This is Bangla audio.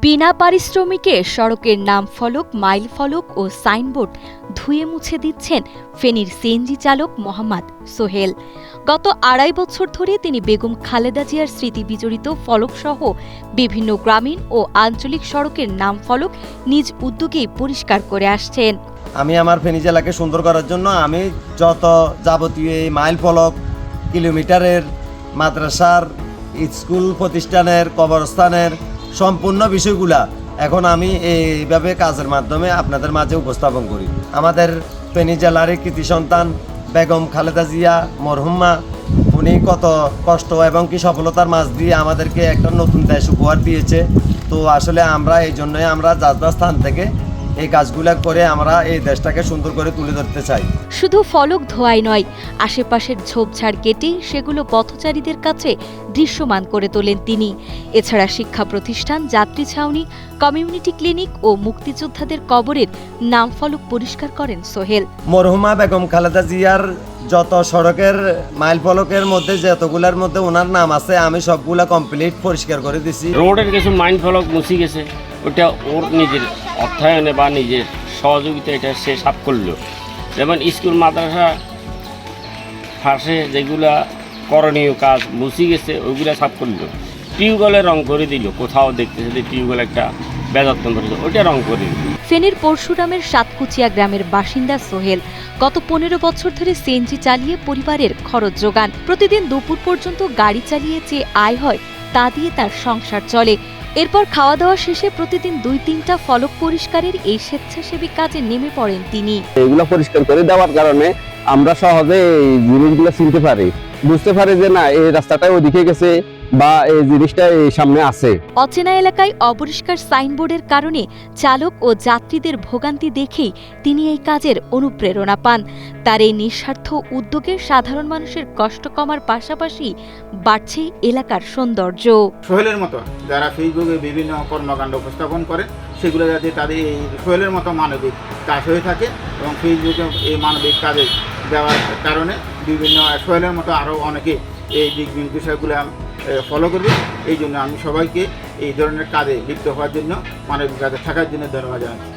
বিনা পারিশ্রমিকে সড়কের নাম ফলক, মাইল ফলক ও সাইনবোর্ড ধুয়ে মুছে দিচ্ছেন ফেনীর সিএনজি চালক মোহাম্মদ সোহেল। গত ২.৫ বছর ধরে তিনি বেগম খালেদা জিয়ার স্মৃতি বিজড়িত ফলকসহ বিভিন্ন গ্রামীণ ও আঞ্চলিক সড়কের নাম ফলক নিজ উদ্যোগেই পরিষ্কার করে আসছেন। আমি আমার ফেনী জেলাকে সুন্দর করার জন্য আমি যত যাবতীয় এই মাইল ফলক, কিলোমিটারের, মাদ্রাসার, স্কুল প্রতিষ্ঠানের, কবরস্থানের সম্পূর্ণ বিষয়গুলা এখন আমি এইভাবে কাজের মাধ্যমে আপনাদের মাঝে উপস্থাপন করি। আমাদের ফেনী জেলার কৃতি সন্তান বেগম খালেদা জিয়া মরহুমা, উনি কত কষ্ট এবং কি সফলতার মাঝ দিয়ে আমাদেরকে একটা নতুন দেশ উপহার দিয়েছে। তো আসলে আমরা এই জন্যই আমরা যার স্থান থেকে এই কাজগুলা করে আমরা এই দেশটাকে সুন্দর করে তুলে ধরতে চাই। শুধু ফলক ধোয়াই নয়, আশেপাশের ঝোপঝাড় কেটে সেগুলো পথচারীদের কাছে দৃশ্যমান করে তোলেন তিনি। এছাড়া শিক্ষা প্রতিষ্ঠান, যাত্রী ছাউনি, কমিউনিটি ক্লিনিক ও মুক্তিযোদ্ধাদের কবরের নাম ফলক পরিষ্কার করেন সোহেল। মরহুমা বেগম খালেদা জিয়ার যত সড়কের মাইল ফলকের মধ্যে যতগুলার মধ্যে ওনার নাম আছে আমি সবগুলা কমপ্লিট পরিষ্কার করে দিছি। রোডের কিছু মাইল ফলক মুছে গেছে, ওটা ওর নিজের অর্থায়নে বা নিজের সহযোগিতা এটা সে সাফ করলো। যেমন স্কুল মাদ্রাসা ফাঁসে যেগুলা করণীয় কাজ মুছে গেছে ওইগুলা সাফ করলো। টিউবওয়েলে রং করে দিল, কোথাও দেখতেছে যে টিউবওয়েল একটা বেযত্ন করেছে ওইটা রং করে দিল। ফেনীর পরশুরামের সাতকুচিয়া গ্রামের বাসিন্দা সোহেল গত ১৫ বছর ধরে সিএনজি চালিয়ে পরিবারের খরচ যোগান। প্রতিদিন দুপুর পর্যন্ত গাড়ি চালিয়ে যে আয় হয় তা দিয়ে তার সংসার চলে। এরপর খাওয়া দাওয়া শেষে প্রতিদিন ২-৩টা ফলক পরিষ্কারের এই স্বেচ্ছাসেবী কাজে নেমে পড়েন তিনি। এগুলো পরিষ্কার করে দেওয়ার কারণে আমরা সহজে এই জিনিসগুলো চিনতে পারি, বুঝতে পারি যে না এই রাস্তাটা ওদিকে গেছে বা এই জিনিসটা এই সামনে আছে। অচেনা এলাকায় অপরিষ্কার সাইনবোর্ডের কারণে চালক ও যাত্রীদের ভোগান্তি দেখেই তিনি এই কাজের অনুপ্রেরণা পান। তার এই নিঃস্বার্থ উদ্যোগে সাধারণ মানুষের কষ্ট কমার পাশাপাশি বাড়ছে এলাকার সৌন্দর্য। সোহেলের মতো যারা ফেসবুকে বিভিন্ন কর্মকাণ্ড উপস্থাপন করে সেগুলো যাতে তাদের এই সোহেলের মতো মানবিক কাজ হয়ে থাকে এবং ফেসবুকে এই মানবিক কাজে দেওয়ার কারণে বিভিন্ন সোহেলের মতো আরও অনেকে এই বিষয়গুলো ফলো করবে। এই জন্য আমি সবাইকে এই ধরনের কাজে লিপ্ত হওয়ার জন্য, মানবিক কাজে থাকার জন্য ধন্যবাদ জানাচ্ছি।